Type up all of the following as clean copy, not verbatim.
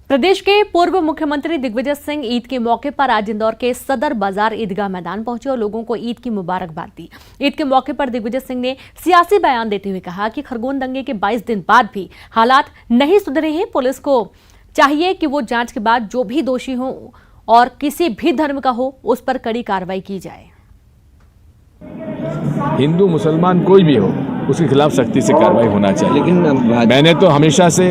प्रदेश के पूर्व मुख्यमंत्री दिग्विजय सिंह ईद के मौके पर आज इंदौर के सदर बाजार ईदगाह मैदान पहुंचे और लोगों को ईद की मुबारकबाद दी। ईद के मौके पर दिग्विजय सिंह ने सियासी बयान देते हुए कहा कि खरगोन दंगे के 22 दिन बाद भी हालात नहीं सुधरे हैं। पुलिस को चाहिए कि वो जांच के बाद जो भी दोषी हो और किसी भी धर्म का हो उस पर कड़ी कार्रवाई की जाए। हिंदू मुसलमान कोई भी हो उसके खिलाफ सख्ती से कार्रवाई होना चाहिए। लेकिन मैंने तो हमेशा से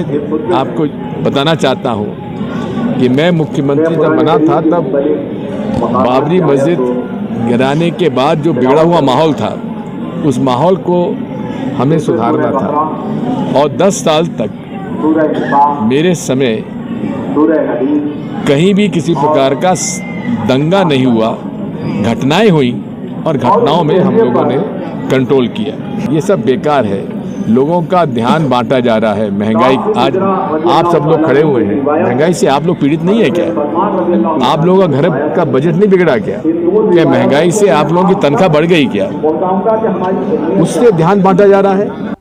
आपको बताना चाहता हूँ कि मैं मुख्यमंत्री जब बना था तब बाबरी मस्जिद गिराने के बाद जो बिगड़ा हुआ माहौल था उस माहौल को हमें सुधारना था और 10 साल तक मेरे समय कहीं भी किसी प्रकार का दंगा नहीं हुआ। घटनाएं हुई और घटनाओं में हम लोगों ने कंट्रोल किया। ये सब बेकार है, लोगों का ध्यान बांटा जा रहा है। महंगाई, आज आप सब लोग खड़े हुए हैं, महंगाई से आप लोग पीड़ित नहीं है क्या? आप लोगों का घर का बजट नहीं बिगड़ा क्या? क्या महंगाई से आप लोगों की तनख्वाह बढ़ गई क्या? उससे ध्यान बांटा जा रहा है।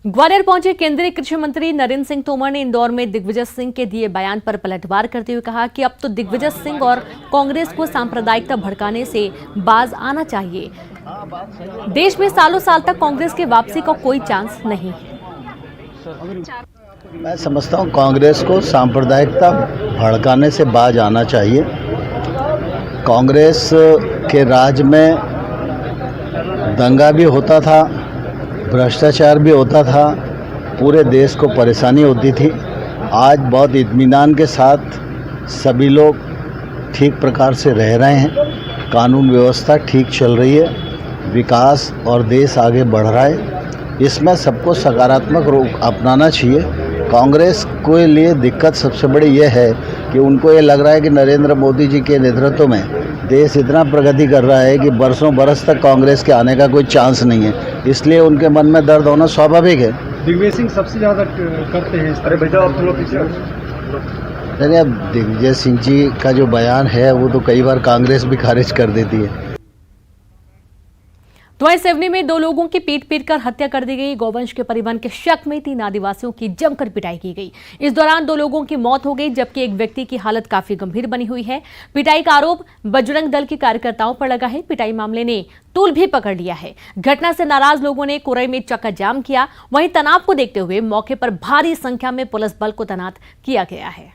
ग्वालियर पहुंचे केंद्रीय कृषि मंत्री नरेंद्र सिंह तोमर ने इंदौर में दिग्विजय सिंह के दिए बयान पर पलटवार करते हुए कहा कि अब तो दिग्विजय सिंह और कांग्रेस को सांप्रदायिकता भड़काने से बाज आना चाहिए। देश में सालों साल तक कांग्रेस के वापसी का कोई चांस नहीं है। मैं समझता हूं कांग्रेस को सांप्रदायिकता भड़काने से बाज आना चाहिए। कांग्रेस के राज में दंगा भी होता था, भ्रष्टाचार भी होता था, पूरे देश को परेशानी होती थी। आज बहुत इत्मीनान के साथ सभी लोग ठीक प्रकार से रह रहे हैं, कानून व्यवस्था ठीक चल रही है, विकास और देश आगे बढ़ रहा है। इसमें सबको सकारात्मक रूप अपनाना चाहिए। कांग्रेस के लिए दिक्कत सबसे बड़ी यह है कि उनको ये लग रहा है कि नरेंद्र मोदी जी के नेतृत्व में देश इतना प्रगति कर रहा है कि बरसों बरस तक कांग्रेस के आने का कोई चांस नहीं है, इसलिए उनके मन में दर्द होना स्वाभाविक है। दिग्विजय सिंह सबसे ज़्यादा करते हैं इस तरह। बेटा आप लोग नहीं, अब दिग्विजय सिंह जी का जो बयान है वो तो कई बार कांग्रेस भी खारिज कर देती है। तो वहीं सिवनी में 2 लोगों की पीट कर हत्या कर दी गई। गौवंश के परिवहन के शक में 3 आदिवासियों की जमकर पिटाई की गई। इस दौरान 2 लोगों की मौत हो गई जबकि एक व्यक्ति की हालत काफी गंभीर बनी हुई है। पिटाई का आरोप बजरंग दल के कार्यकर्ताओं पर लगा है। पिटाई मामले ने तूल भी पकड़ लिया है। घटना से नाराज लोगों ने कुरई में चक्का जाम किया। वहीं तनाव को देखते हुए मौके पर भारी संख्या में पुलिस बल को तैनात किया गया है।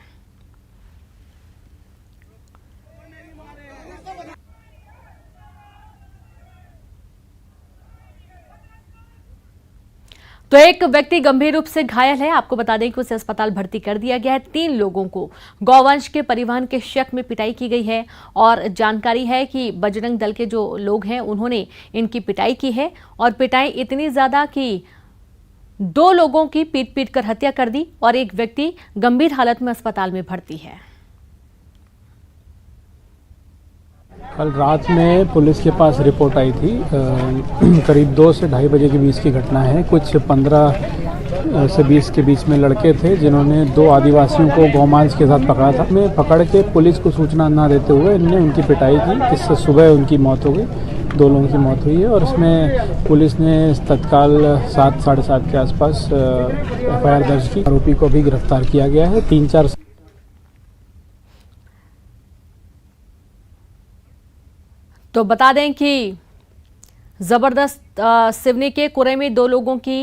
तो एक व्यक्ति गंभीर रूप से घायल है। आपको बता दें कि उसे अस्पताल भर्ती कर दिया गया है। 3 लोगों को गौवंश के परिवहन के शक में पिटाई की गई है और जानकारी है कि बजरंग दल के जो लोग हैं उन्होंने इनकी पिटाई की है और पिटाई इतनी ज्यादा कि 2 लोगों की पीट कर हत्या कर दी और एक व्यक्ति गंभीर हालत में अस्पताल में भर्ती है। कल रात में पुलिस के पास रिपोर्ट आई थी, करीब 2 से 2:30 बजे के बीच की घटना है। कुछ 15 से 20 के बीच में लड़के थे जिन्होंने 2 आदिवासियों को गौमांस के साथ पकड़ा था। में पकड़ के पुलिस को सूचना न देते हुए इनने उनकी पिटाई की, जिससे सुबह उनकी मौत हो गई। 2 लोगों की मौत हुई है और इसमें पुलिस ने तत्काल 7 साढ़े 7 के आसपास FIR दर्ज की। आरोपी को भी गिरफ्तार किया गया है। 3-4 तो बता दें कि जबरदस्त सिवनी के कुरई में 2 लोगों की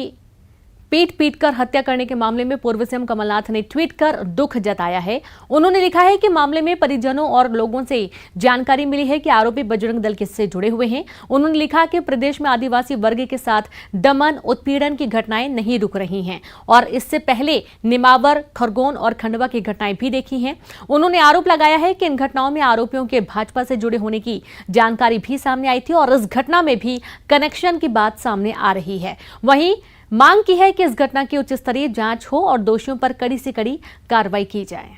पीट कर हत्या करने के मामले में पूर्व सीएम कमलनाथ ने ट्वीट कर दुख जताया है। उन्होंने लिखा है कि मामले में परिजनों और लोगों से जानकारी मिली है कि आरोपी बजरंग दल से जुड़े हुए हैं। उन्होंने लिखा कि प्रदेश में आदिवासी वर्ग के साथ दमन उत्पीड़न की घटनाएं नहीं रुक रही हैं और इससे पहले निमावर, खरगोन और खंडवा की घटनाएं भी देखी हैं। उन्होंने आरोप लगाया है कि इन घटनाओं में आरोपियों के भाजपा से जुड़े होने की जानकारी भी सामने आई थी और इस घटना में भी कनेक्शन की बात सामने आ रही है। वहीं मांग की है कि इस घटना की उच्च स्तरीय जांच हो और दोषियों पर कड़ी से कड़ी कार्रवाई की जाए।